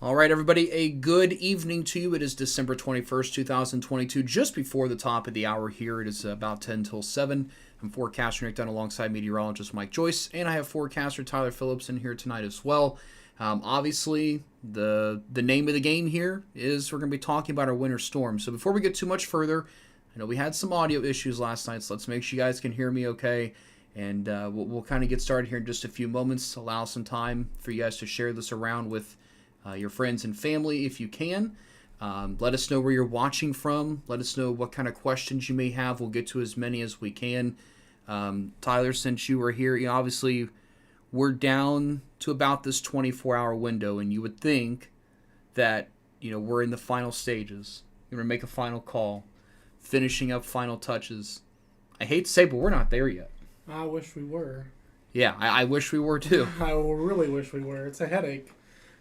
All right, everybody, a good evening to you. It is December 21st, 2022, just before the top of the hour here. It is about 10 till 7. I'm forecaster Nick Dunn alongside meteorologist Mike Joyce, and I have forecaster Tyler Phillips in here tonight as well. Obviously, the name of the game here is we're going to be talking about our winter storm. So before we get too much further, I know we had some audio issues last night, so let's make sure you guys can hear me okay. And we'll kind of get started here in just a few moments, allow some time for you guys to share this around with your friends and family if you can. Let us know where you're watching from. Let us know what kind of questions you may have. We'll get to as many as we can. Tyler, since you were here, obviously we're down to about this 24-hour window, and you would think that we're in the final stages. You're going to make a final call, finishing up final touches. I hate to say, but we're not there yet. I wish we were. Yeah, I wish we were too. I really wish we were. It's a headache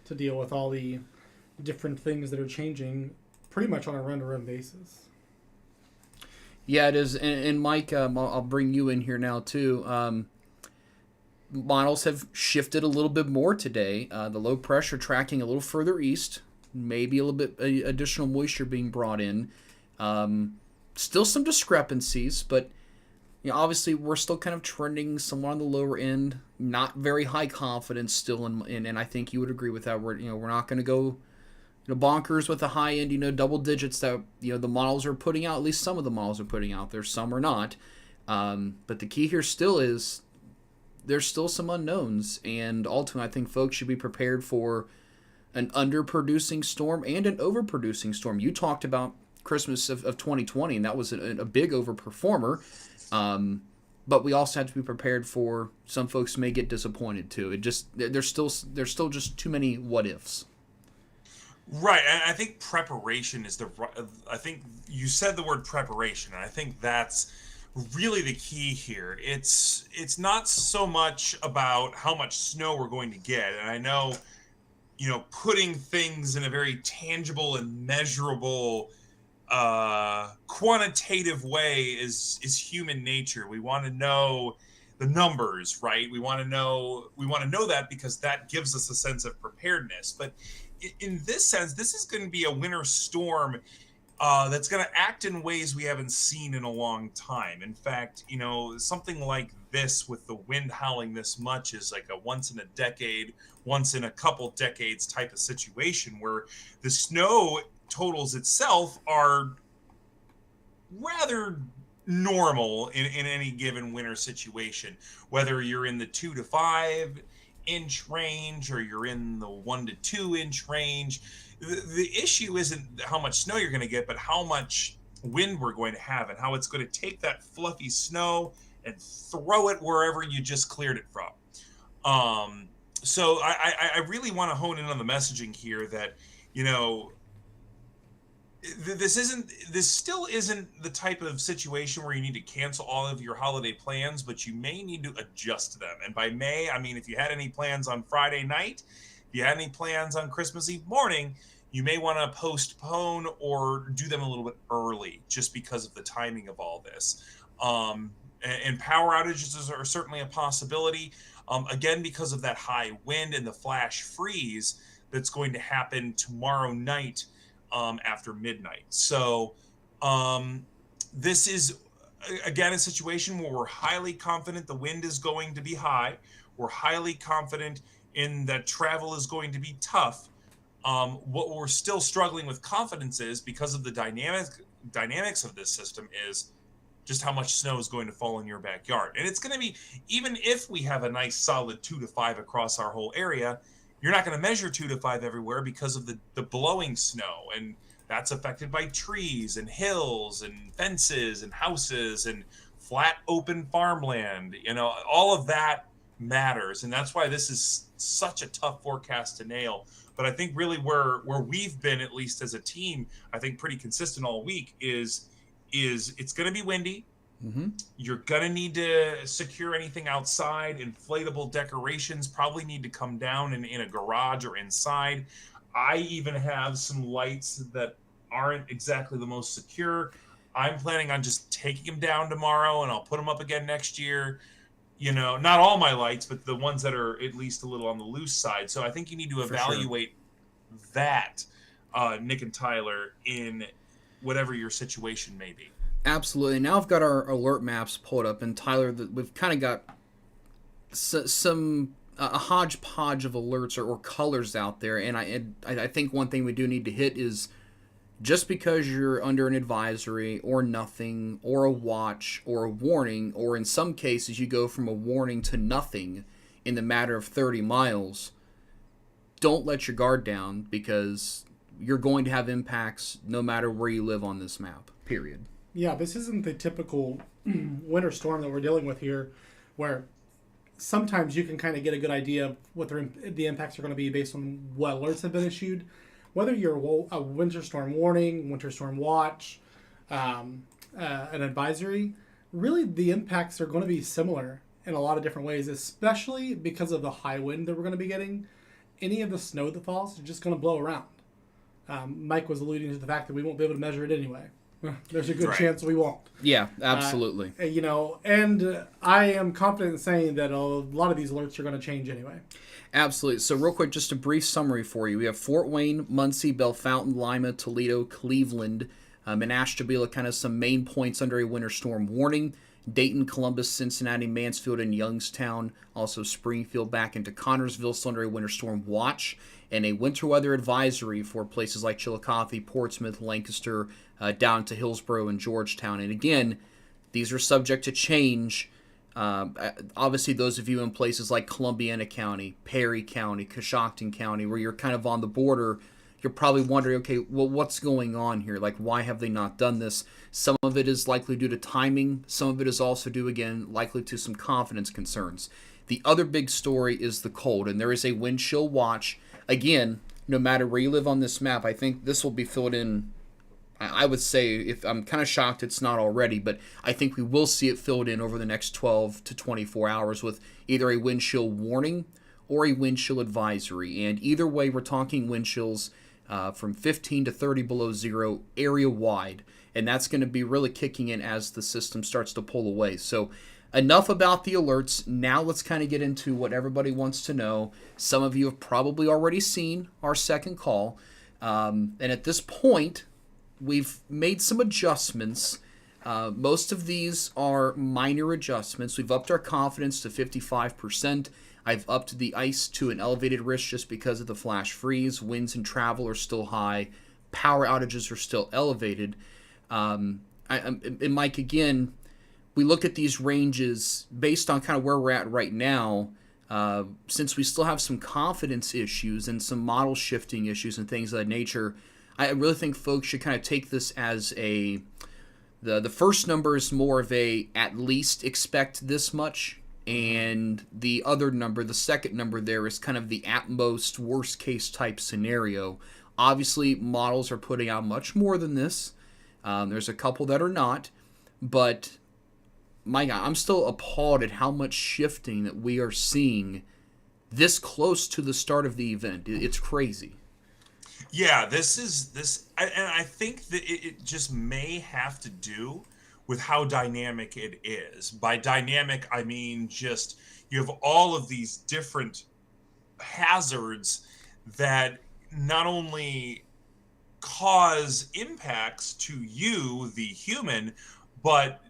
to deal with all the different things that are changing pretty much on a run-to-run basis. Yeah, it is. And Mike, I'll bring you in here now too. Models have shifted a little bit more today. The low pressure tracking a little further east, maybe a little bit additional moisture being brought in. Still some discrepancies, but obviously we're still kind of trending somewhere on the lower end. Not very high confidence still, and I think you would agree with that. We're not going to go bonkers with the high end double digits that the models are putting out. At least some of the models are putting out there. Some are not. But the key here still is there's still some unknowns, and ultimately I think folks should be prepared for an underproducing storm and an overproducing storm. You talked about Christmas of 2020, and that was a big overperformer. But we also have to be prepared for some folks may get disappointed too. There's still just too many what ifs. Right, and I think preparation is I think you said the word preparation, and I think that's really the key here. It's not so much about how much snow we're going to get, and I know, putting things in a very tangible and measurable quantitative way is human nature. We want to know the numbers, right? We want to know that because that gives us a sense of preparedness. But in this sense, this is going to be a winter storm that's going to act in ways we haven't seen in a long time. In fact, something like this with the wind howling this much is like a once in a decade, once in a couple decades type of situation where the snow totals itself are rather normal in any given winter situation, whether you're in the 2 to 5 inch range or you're in the 1 to 2 inch range. The issue isn't how much snow you're going to get, but how much wind we're going to have and how it's going to take that fluffy snow and throw it wherever you just cleared it from. So I really want to hone in on the messaging here that this still isn't the type of situation where you need to cancel all of your holiday plans, but you may need to adjust them. And by may, I mean if you had any plans on Friday night, if you had any plans on Christmas Eve morning, you may want to postpone or do them a little bit early just because of the timing of all this. And power outages are certainly a possibility. Again, because of that high wind and the flash freeze that's going to happen tomorrow night after midnight. So this is, again, a situation where we're highly confident the wind is going to be high. We're highly confident in that travel is going to be tough. What we're still struggling with confidence is, because of the dynamics of this system, is just how much snow is going to fall in your backyard. And it's going to be, even if we have a nice solid 2 to 5 across our whole area, you're not going to measure 2 to 5 everywhere because of the blowing snow. And that's affected by trees and hills and fences and houses and flat open farmland. All of that matters. And that's why this is such a tough forecast to nail. But I think really where we've been, at least as a team, I think pretty consistent all week is it's going to be windy. Mm-hmm. You're going to need to secure anything outside. Inflatable decorations probably need to come down in a garage or inside. I even have some lights that aren't exactly the most secure. I'm planning on just taking them down tomorrow, and I'll put them up again next year. Not all my lights, but the ones that are at least a little on the loose side. So I think you need to evaluate that, Nick and Tyler, in whatever your situation may be. Absolutely. Now I've got our alert maps pulled up, and Tyler, we've kind of got some a hodgepodge of alerts or colors out there, and I think one thing we do need to hit is just because you're under an advisory or nothing or a watch or a warning, or in some cases you go from a warning to nothing in the matter of 30 miles, don't let your guard down, because you're going to have impacts no matter where you live on this map, period. Yeah, this isn't the typical winter storm that we're dealing with here, where sometimes you can kind of get a good idea of what the impacts are going to be based on what alerts have been issued. Whether you're a winter storm warning, winter storm watch, an advisory, really the impacts are going to be similar in a lot of different ways, especially because of the high wind that we're going to be getting. Any of the snow that falls is just going to blow around. Mike was alluding to the fact that we won't be able to measure it anyway. There's a good chance we won't. Yeah, absolutely. And I am confident in saying that a lot of these alerts are going to change anyway. Absolutely. So real quick, just a brief summary for you. We have Fort Wayne, Muncie, Bellefontaine, Lima, Toledo, Cleveland, and Ashtabula, kind of some main points under a winter storm warning. Dayton, Columbus, Cincinnati, Mansfield, and Youngstown. Also Springfield back into Connorsville, still under a winter storm watch. And a winter weather advisory for places like Chillicothe, Portsmouth, Lancaster, down to Hillsborough and Georgetown. And again, these are subject to change. Obviously, those of you in places like Columbiana County, Perry County, Coshocton County, where you're kind of on the border, you're probably wondering, okay, well, what's going on here? Like, why have they not done this? Some of it is likely due to timing. Some of it is also due, again, likely to some confidence concerns. The other big story is the cold, and there is a wind chill watch. Again, no matter where you live on this map, I think this will be filled in. I would say, if I'm kind of shocked it's not already, but I think we will see it filled in over the next 12 to 24 hours with either a wind chill warning or a wind chill advisory. And either way, we're talking wind chills from 15 to 30 below zero area wide. And that's going to be really kicking in as the system starts to pull away. So enough about the alerts. Now let's kind of get into what everybody wants to know. Some of you have probably already seen our second call. And at this point, we've made some adjustments. Most of these are minor adjustments. We've upped our confidence to 55%. I've upped the ice to an elevated risk just because of the flash freeze. Winds and travel are still high. Power outages are still elevated. And Mike, again, we look at these ranges based on kind of where we're at right now. Since we still have some confidence issues and some model shifting issues and things of that nature, I really think folks should kind of take this as the first number is more of a at least expect this much, and the other number, the second number there, is kind of the at most worst case type scenario. Obviously, models are putting out much more than this. There's a couple that are not, but my God, I'm still appalled at how much shifting that we are seeing this close to the start of the event. It's crazy. Yeah, and I think that it just may have to do with how dynamic it is. By dynamic, I mean just you have all of these different hazards that not only cause impacts to you, the human, but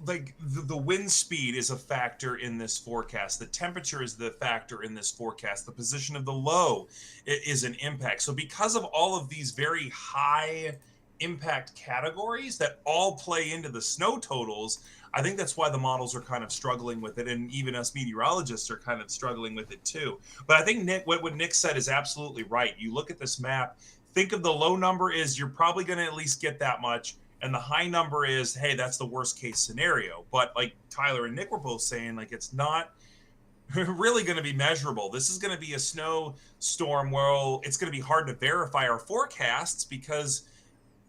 like the wind speed is a factor in this forecast. The temperature is the factor in this forecast. The position of the low is an impact. So because of all of these very high impact categories that all play into the snow totals, I think that's why the models are kind of struggling with it. And even us meteorologists are kind of struggling with it too. But I think Nick, what Nick said is absolutely right. You look at this map, think of the low number is you're probably going to at least get that much. And the high number is, hey, that's the worst case scenario. But like Tyler and Nick were both saying, like, it's not really going to be measurable. This is going to be a snowstorm where it's going to be hard to verify our forecasts because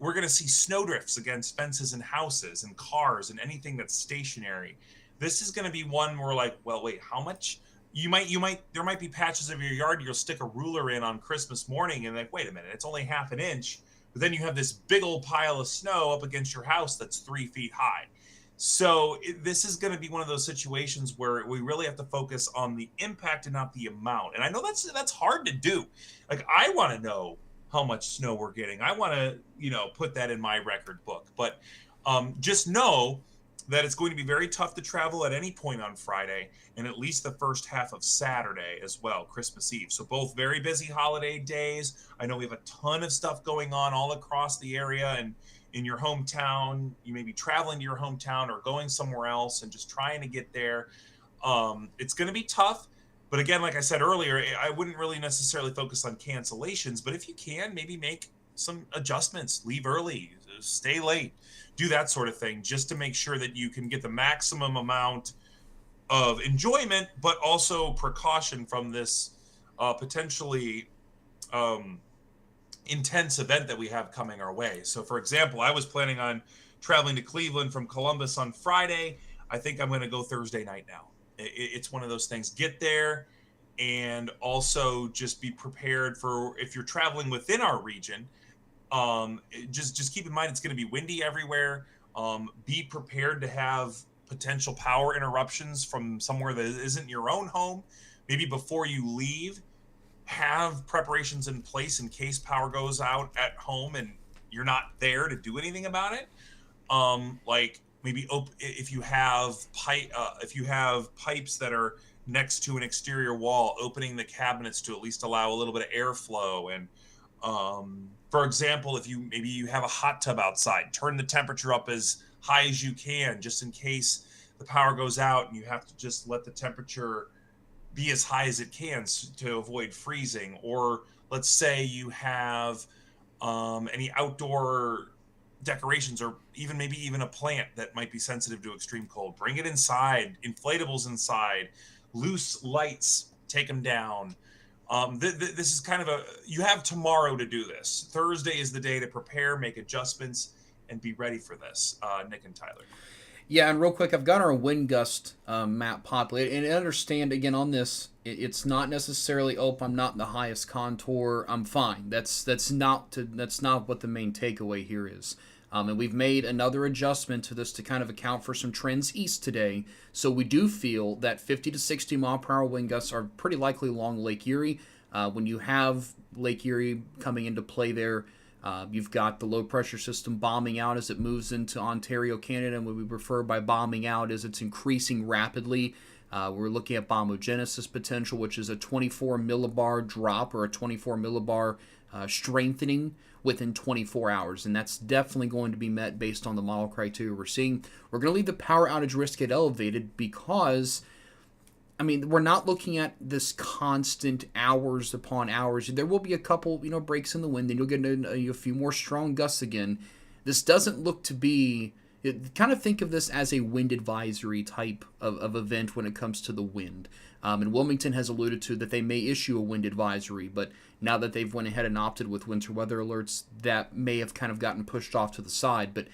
we're going to see snowdrifts against fences and houses and cars and anything that's stationary. This is going to be one where like, well, wait, how much? There might be patches of your yard you'll stick a ruler in on Christmas morning and like, wait a minute, it's only half an inch. But then you have this big old pile of snow up against your house that's 3 feet high. So this is going to be one of those situations where we really have to focus on the impact and not the amount. And I know that's hard to do. Like, I want to know how much snow we're getting. I want to, put that in my record book. But just know that it's going to be very tough to travel at any point on Friday and at least the first half of Saturday as well, Christmas Eve. So both very busy holiday days. I know we have a ton of stuff going on all across the area, and in your hometown, you may be traveling to your hometown or going somewhere else and just trying to get there. It's going to be tough. But again, like I said earlier, I wouldn't really necessarily focus on cancellations. But if you can, maybe make some adjustments, leave early, stay late, do that sort of thing, just to make sure that you can get the maximum amount of enjoyment, but also precaution from this potentially intense event that we have coming our way. So, for example, I was planning on traveling to Cleveland from Columbus on Friday. I think I'm going to go Thursday night now. It's one of those things. Get there, and also just be prepared for, if you're traveling within our region, just keep in mind it's going to be windy everywhere. Be prepared to have potential power interruptions from somewhere that isn't your own home. Maybe before you leave, have preparations in place in case power goes out at home and you're not there to do anything about it. Like maybe if you have pipes that are next to an exterior wall, opening the cabinets to at least allow a little bit of airflow. And for example, if you have a hot tub outside, turn the temperature up as high as you can, just in case the power goes out and you have to just let the temperature be as high as it can to avoid freezing. Or let's say you have any outdoor decorations, or maybe even a plant that might be sensitive to extreme cold. Bring it inside, inflatables inside, loose lights, take them down. This is kind of you have tomorrow to do this. Thursday is the day to prepare, make adjustments, and be ready for this. Nick and Tyler. Yeah, and real quick, I've got our wind gust map populated, and understand again on this, it's not necessarily I'm not in the highest contour, I'm fine. That's not what the main takeaway here is. And we've made another adjustment to this to kind of account for some trends east today. So we do feel that 50 to 60 mile per hour wind gusts are pretty likely along Lake Erie. When you have Lake Erie coming into play there, you've got the low pressure system bombing out as it moves into Ontario, Canada. And what we refer by bombing out is it's increasing rapidly. We're looking at bombogenesis potential, which is a 24 millibar drop or a 24 millibar strengthening within 24 hours. And that's definitely going to be met based on the model criteria we're seeing. We're going to leave the power outage risk at elevated because, we're not looking at this constant hours upon hours. There will be a couple, breaks in the wind, and you'll get a few more strong gusts again. This doesn't look to be, kind of think of this as a wind advisory type of event when it comes to the wind. And Wilmington has alluded to that they may issue a wind advisory, but now that they've went ahead and opted with winter weather alerts, that may have kind of gotten pushed off to the side. But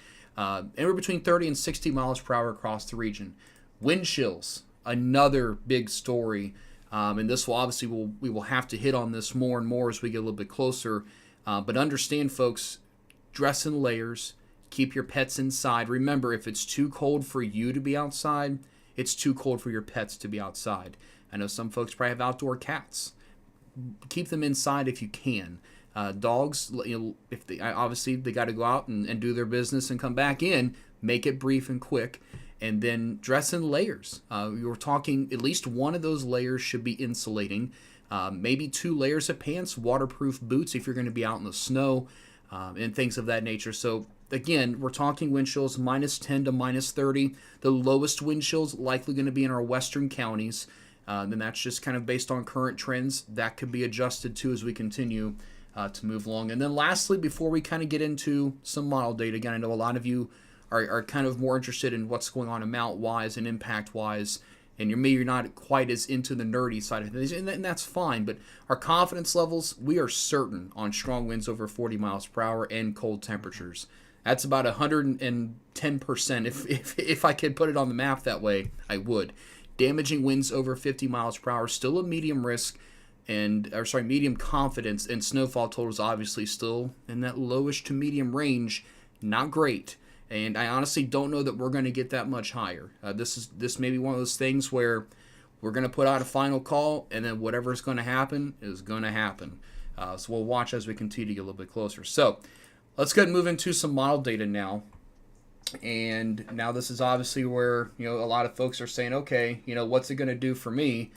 anywhere between 30 and 60 miles per hour across the region. Wind chills, another big story. And this will obviously, we will have to hit on this more and more as we get a little bit closer. But understand, folks, dress in layers, keep your pets inside. Remember, if it's too cold for you to be outside, it's too cold for your pets to be outside. I know some folks probably have outdoor cats. Keep them inside if you can. Dogs, if they obviously they got to go out and do their business and come back in. Make it brief and quick, and then dress in layers. You're talking at least one of those layers should be insulating. Maybe 2 layers of pants, waterproof boots if you're going to be out in the snow, and things of that nature. So again, we're talking wind chills minus 10 to minus 30. The lowest wind chills likely going to be in our western counties. And that's just kind of based on current trends. That could be adjusted too as we continue to move along. And then lastly, before we kind of get into some model data, again, I know a lot of you are kind of more interested in what's going on amount-wise and impact-wise, and you're not quite as into the nerdy side of things, and that's fine. But our confidence levels, we are certain on strong winds over 40 miles per hour and cold temperatures. That's about 110%. If I could put it on the map that way, I would. Damaging winds over 50 miles per hour, still a medium risk, medium confidence, and snowfall totals obviously still in that lowish to medium range. Not great. And I honestly don't know that we're going to get that much higher. This may be one of those things where we're going to put out a final call, and then whatever's going to happen is going to happen. So we'll watch as we continue to get a little bit closer. So let's go ahead and move into some model data now. And now this is obviously where, a lot of folks are saying, okay, what's it going to do for me?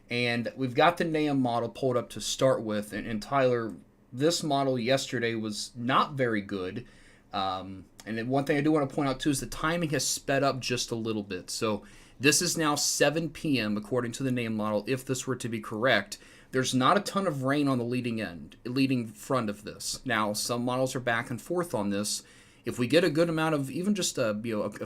And we've got the NAM model pulled up to start with. And Tyler, this model yesterday was not very good. And then one thing I do want to point out too is the timing has sped up just a little bit. So this is now 7 p.m. according to the NAM model. If this were to be correct, there's not a ton of rain on the leading front of this. Now some models are back and forth on this. If we get a good amount of even just a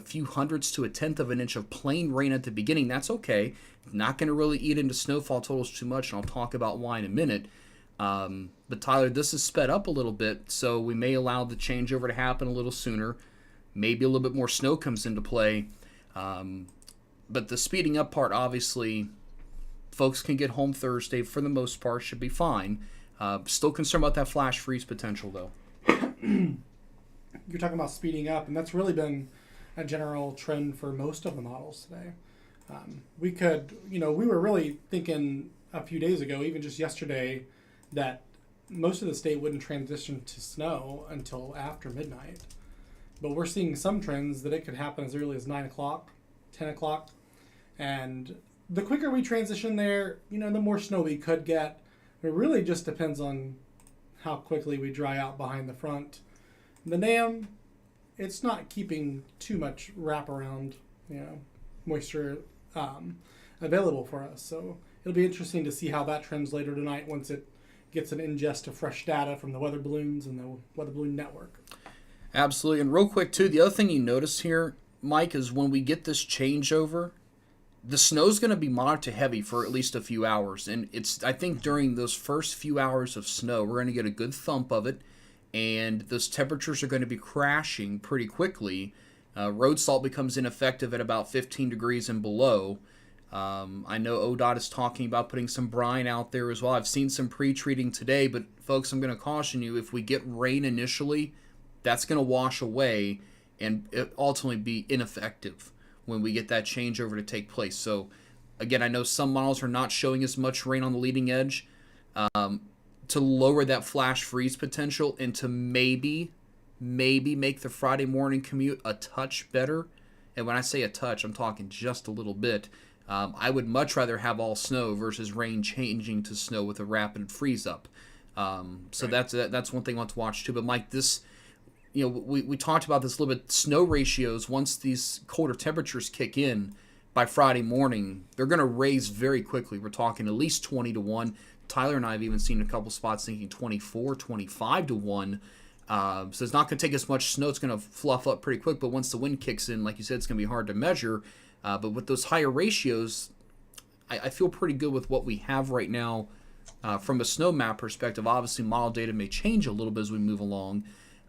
few hundredths to a tenth of an inch of plain rain at the beginning, that's okay. Not going to really eat into snowfall totals too much, and I'll talk about why in a minute. But Tyler, this is sped up a little bit, so we may allow the changeover to happen a little sooner. Maybe a little bit more snow comes into play. But the speeding up part, obviously, folks can get home Thursday for the most part, should be fine. Still concerned about that flash freeze potential, though. You're talking about speeding up, and that's really been a general trend for most of the models today. We were really thinking a few days ago, even just yesterday, that most of the state wouldn't transition to snow until after midnight. But we're seeing some trends that it could happen as early as 9 o'clock, 10 o'clock. And the quicker we transition there, the more snow we could get. It really just depends on how quickly we dry out behind the front. The NAM, it's not keeping too much wraparound, moisture available for us. So it'll be interesting to see how that trends later tonight once it gets an ingest of fresh data from the weather balloons and the weather balloon network. Absolutely. And real quick, too, the other thing you notice here, Mike, is when we get this changeover, the snow's going to be moderate to heavy for at least a few hours. And I think during those first few hours of snow, we're going to get a good thump of it. And those temperatures are going to be crashing pretty quickly. Road salt becomes ineffective at about 15 degrees and below. I know ODOT is talking about putting some brine out there as well. I've seen some pre-treating today, but folks, I'm going to caution you, if we get rain initially, that's going to wash away and ultimately be ineffective when we get that changeover to take place. So, again, I know some models are not showing as much rain on the leading edge. To lower that flash freeze potential and to maybe make the Friday morning commute a touch better. And when I say a touch, I'm talking just a little bit. I would much rather have all snow versus rain changing to snow with a rapid freeze up. So right. That's one thing I want to watch too. But Mike, this, we talked about this a little bit. Snow ratios, once these colder temperatures kick in by Friday morning, they're going to raise very quickly. We're talking at least 20-1. Tyler and I have even seen a couple spots thinking 24, 25-1. So it's not going to take as much snow. It's going to fluff up pretty quick. But once the wind kicks in, like you said, it's going to be hard to measure. But with those higher ratios, I feel pretty good with what we have right now from a snow map perspective. Obviously, model data may change a little bit as we move along.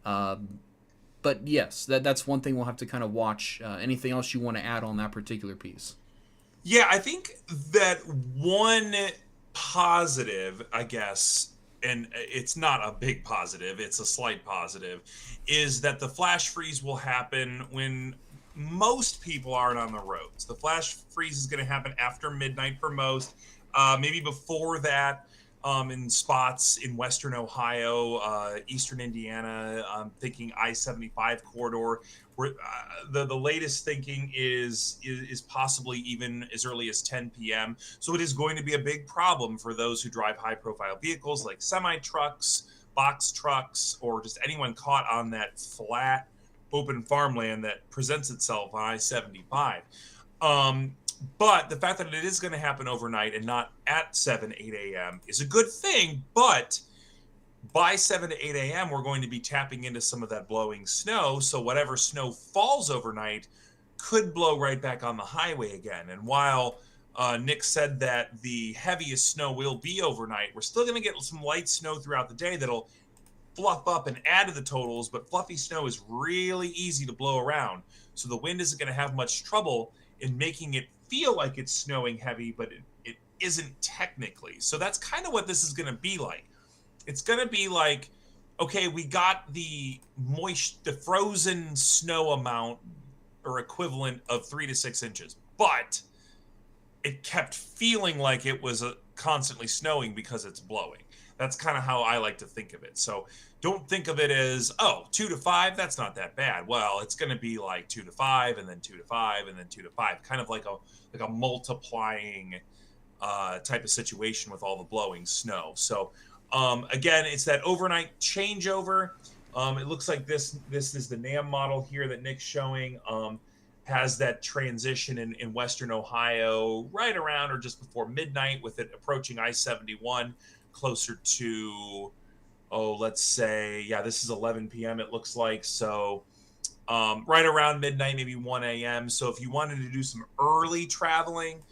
But yes, that's one thing we'll have to kind of watch. Anything else you want to add on that particular piece? Yeah, I think that one positive, I guess, and it's not a big positive, it's a slight positive, is that the flash freeze will happen when most people aren't on the roads. The flash freeze is going to happen after midnight for most, maybe before that in spots in western Ohio, eastern Indiana. I'm thinking I-75 corridor. Where the latest thinking is possibly even as early as 10 p.m. So it is going to be a big problem for those who drive high-profile vehicles like semi-trucks, box trucks, or just anyone caught on that flat, open farmland that presents itself on I-75. But the fact that it is going to happen overnight and not at 7, 8 a.m. is a good thing, but by 7 to 8 a.m., we're going to be tapping into some of that blowing snow. So whatever snow falls overnight could blow right back on the highway again. And while Nick said that the heaviest snow will be overnight, we're still going to get some light snow throughout the day that'll fluff up and add to the totals. But fluffy snow is really easy to blow around. So the wind isn't going to have much trouble in making it feel like it's snowing heavy, but it isn't technically. So that's kind of what this is going to be like. It's going to be like okay, we got the frozen snow amount or equivalent of 3 to 6 inches, but it kept feeling like it was constantly snowing because it's blowing. That's kind of how I like to think of it. So don't think of it as, oh, 2 to 5, that's not that bad. Well, it's going to be like 2 to 5 and then 2 to 5 and then 2 to 5, kind of like a multiplying type of situation with all the blowing snow. So again, it's that overnight changeover. It looks like this is the NAM model here that Nick's showing. Has that transition in Western Ohio right around or just before midnight, with it approaching I-71 closer to, let's say, yeah, this is 11 p.m. it looks like. So right around midnight, maybe 1 a.m. So if you wanted to do some early traveling,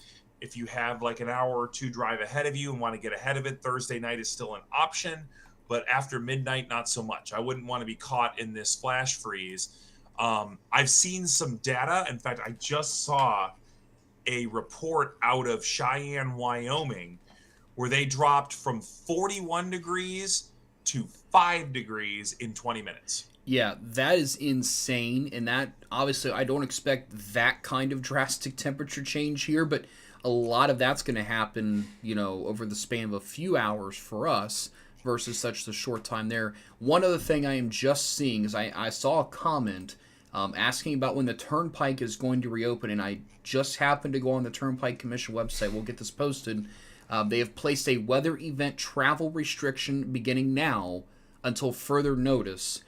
if you have like an hour or two drive ahead of you and want to get ahead of it, Thursday night is still an option. But after midnight, not so much. I wouldn't want to be caught in this flash freeze. I've seen some data. In fact, I just saw a report out of Cheyenne, Wyoming, where they dropped from 41 degrees to 5 degrees in 20 minutes. Yeah, that is insane. And that, obviously, I don't expect that kind of drastic temperature change here, but a lot of that's going to happen, over the span of a few hours for us versus such a short time there. One other thing I am just seeing is I saw a comment asking about when the Turnpike is going to reopen, and I just happened to go on the Turnpike Commission website. We'll get this posted. They have placed a weather event travel restriction beginning now until further notice.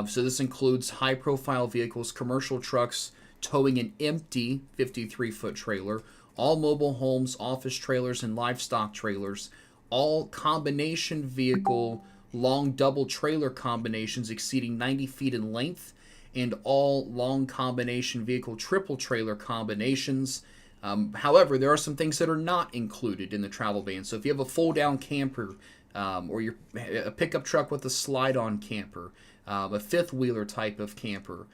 So this includes high-profile vehicles, commercial trucks towing an empty 53-foot trailer, all mobile homes, office trailers, and livestock trailers, all combination vehicle long double trailer combinations exceeding 90 feet in length, and all long combination vehicle triple trailer combinations. However, there are some things that are not included in the travel ban. So if you have a fold-down camper, or a pickup truck with a slide-on camper, a fifth-wheeler type of camper,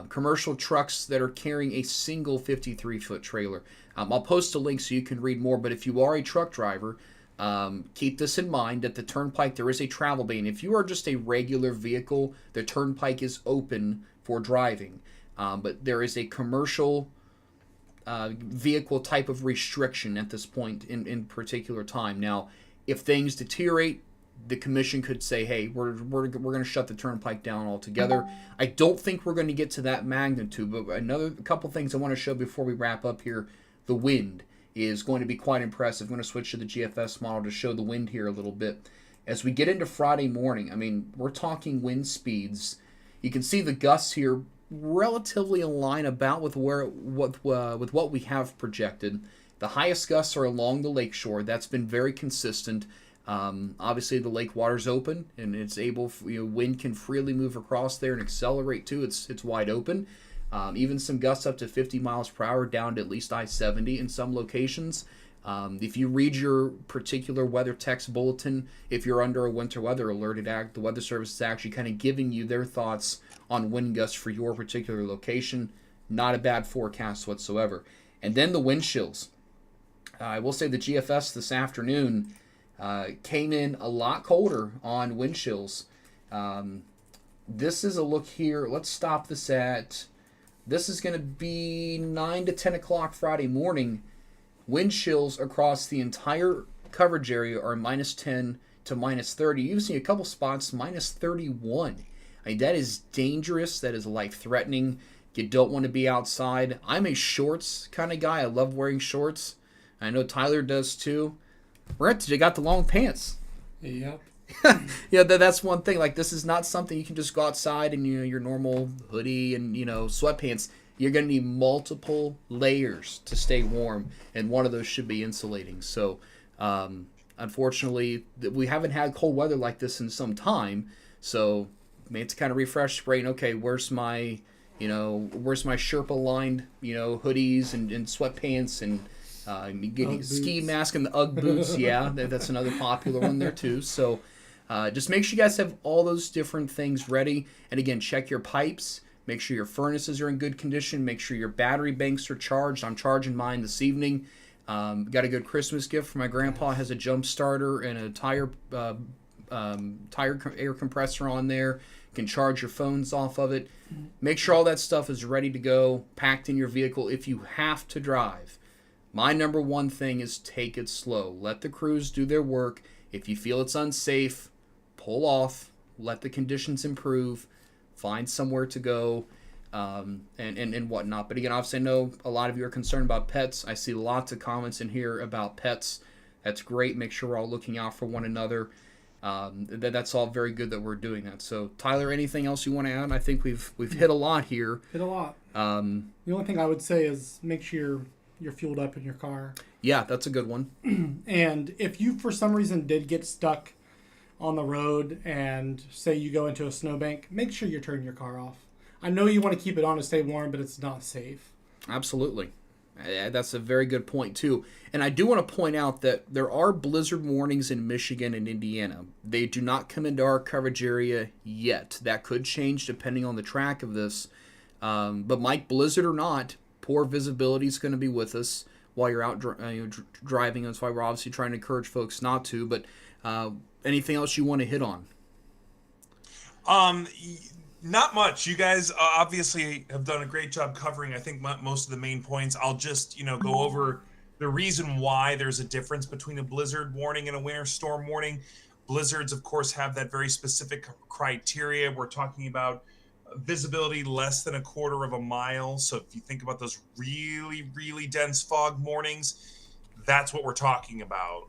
commercial trucks that are carrying a single 53-foot trailer. I'll post a link so you can read more, but if you are a truck driver, keep this in mind. At the Turnpike, there is a travel ban. If you are just a regular vehicle, the Turnpike is open for driving. But there is a commercial vehicle type of restriction at this point in particular time. Now, if things deteriorate, the commission could say, hey, we're going to shut the Turnpike down altogether. I don't think we're going to get to that magnitude, but a couple things I want to show before we wrap up here. The wind is going to be quite impressive. I'm going to switch to the GFS model to show the wind here a little bit. As we get into Friday morning, I mean, we're talking wind speeds. You can see the gusts here relatively in line about with what we have projected. The highest gusts are along the lakeshore. That's been very consistent. Obviously, the lake water's open, and it's able, wind can freely move across there and accelerate too. It's wide open. Even some gusts up to 50 miles per hour down to at least I-70 in some locations. If you read your particular weather text bulletin, if you're under a winter weather alert, the Weather Service is actually kind of giving you their thoughts on wind gusts for your particular location. Not a bad forecast whatsoever. And then the wind chills. I will say the GFS this afternoon came in a lot colder on wind chills. This is a look here. Let's stop this at... This is going to be 9 to 10 o'clock Friday morning. Wind chills across the entire coverage area are minus 10 to minus 30. You've seen a couple spots minus 31. I mean, that is dangerous. That is life-threatening. You don't want to be outside. I'm a shorts kind of guy. I love wearing shorts. I know Tyler does too. Brent, you got the long pants. Yep. Yeah, that's one thing. Like, this is not something you can just go outside in your normal hoodie and sweatpants. You're going to need multiple layers to stay warm, and one of those should be insulating. So, unfortunately, we haven't had cold weather like this in some time. So, it's kind of refresh the brain. Okay, where's my Sherpa lined hoodies and sweatpants and getting ski mask and the UGG boots. Yeah, that's another popular one there too. So just make sure you guys have all those different things ready. And again, check your pipes. Make sure your furnaces are in good condition. Make sure your battery banks are charged. I'm charging mine this evening. Got a good Christmas gift for my grandpa. Has a jump starter and a tire air compressor on there. You can charge your phones off of it. Make sure all that stuff is ready to go, packed in your vehicle if you have to drive. My number one thing is take it slow. Let the crews do their work. If you feel it's unsafe, pull off. Let the conditions improve. Find somewhere to go, and whatnot. But again, obviously I know a lot of you are concerned about pets. I see lots of comments in here about pets. That's great. Make sure we're all looking out for one another. That's all very good that we're doing that. So, Tyler, anything else you want to add? I think we've hit a lot here. Hit a lot. The only thing I would say is make sure you're fueled up in your car. Yeah, that's a good one. And if you, for some reason, did get stuck on the road and say you go into a snowbank, make sure you're turning your car off. I know you want to keep it on to stay warm, but it's not safe. Absolutely. That's a very good point, too. And I do want to point out that there are blizzard warnings in Michigan and Indiana. They do not come into our coverage area yet. That could change depending on the track of this. But Mike, blizzard or not, poor visibility is going to be with us while you're out driving. That's why we're obviously trying to encourage folks not to. But anything else you want to hit on? Not much. You guys obviously have done a great job covering, I think, most of the main points. I'll just, go over the reason why there's a difference between a blizzard warning and a winter storm warning. Blizzards, of course, have that very specific criteria. We're talking about visibility less than a quarter of a mile. So if you think about those really, really dense fog mornings, that's what we're talking about.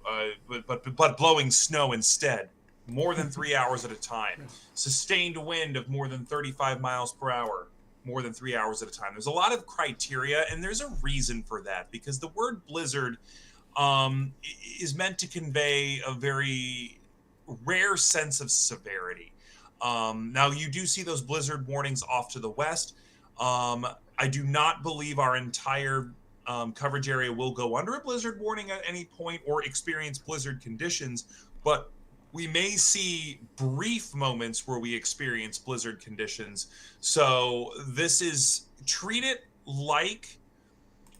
But blowing snow instead. More than 3 hours at a time. Sustained wind of more than 35 miles per hour, more than 3 hours at a time. There's a lot of criteria, and there's a reason for that, because the word blizzard is meant to convey a very rare sense of severity. Now, you do see those blizzard warnings off to the west. I do not believe our entire coverage area will go under a blizzard warning at any point or experience blizzard conditions, but we may see brief moments where we experience blizzard conditions. So treat it like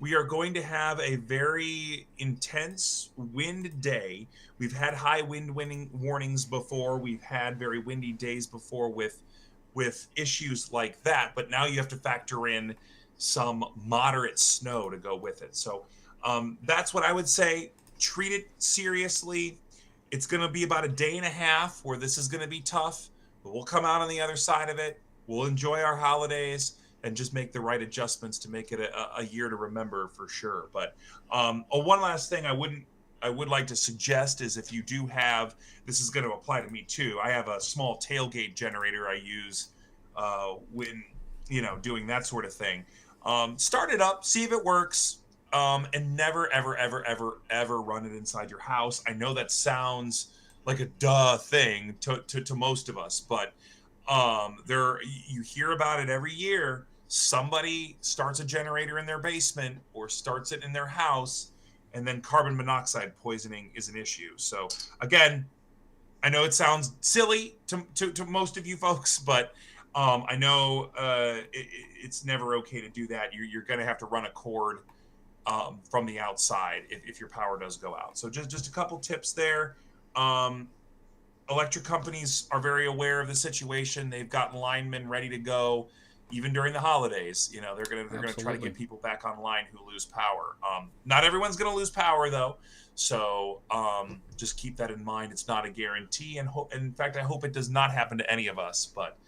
we are going to have a very intense wind day. We've had high wind warnings before. We've had very windy days before with issues like that. But now you have to factor in some moderate snow to go with it. So that's what I would say. Treat it seriously. It's going to be about a day and a half where this is going to be tough, but we'll come out on the other side of it. We'll enjoy our holidays and just make the right adjustments to make it a year to remember for sure. But one last thing I would like to suggest is, if you do have, this is going to apply to me too. I have a small tailgate generator I use when, doing that sort of thing. Start it up, see if it works. And never, ever, ever, ever, ever run it inside your house. I know that sounds like a duh thing to most of us, but you hear about it every year. Somebody starts a generator in their basement or starts it in their house, and then carbon monoxide poisoning is an issue. So again, I know it sounds silly to most of you folks, but I know it's never okay to do that. You're going to have to run a cord from the outside if your power does go out. So just a couple tips there. Electric companies are very aware of the situation. They've got linemen ready to go, even during the holidays. They're gonna try to get people back online who lose power. Not everyone's gonna lose power though, so just keep that in mind. It's not a guarantee, and in fact, I hope it does not happen to any of us. But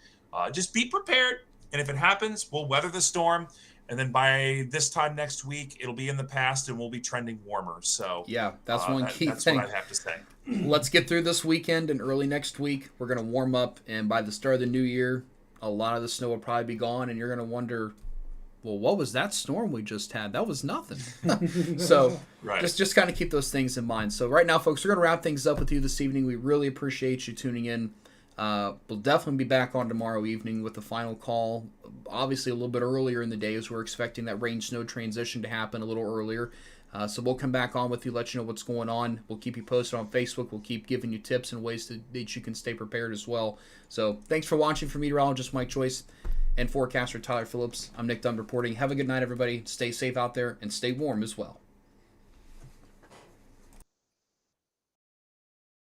just be prepared, and if it happens, we'll weather the storm. And then by this time next week, it'll be in the past, and we'll be trending warmer. So yeah, that's one key that's thing. What I have to say. Let's get through this weekend, and early next week, we're going to warm up. And by the start of the new year, a lot of the snow will probably be gone, and you're going to wonder, well, what was that storm we just had? That was nothing. So right. just kind of keep those things in mind. So right now, folks, we're going to wrap things up with you this evening. We really appreciate you tuning in. We'll definitely be back on tomorrow evening with the final call. Obviously, a little bit earlier in the day, as we're expecting that rain-snow transition to happen a little earlier. So we'll come back on with you, let you know what's going on. We'll keep you posted on Facebook. We'll keep giving you tips and ways that you can stay prepared as well. So thanks for watching. For meteorologist Mike Joyce and forecaster Tyler Phillips, I'm Nick Dunn reporting. Have a good night, everybody. Stay safe out there and stay warm as well.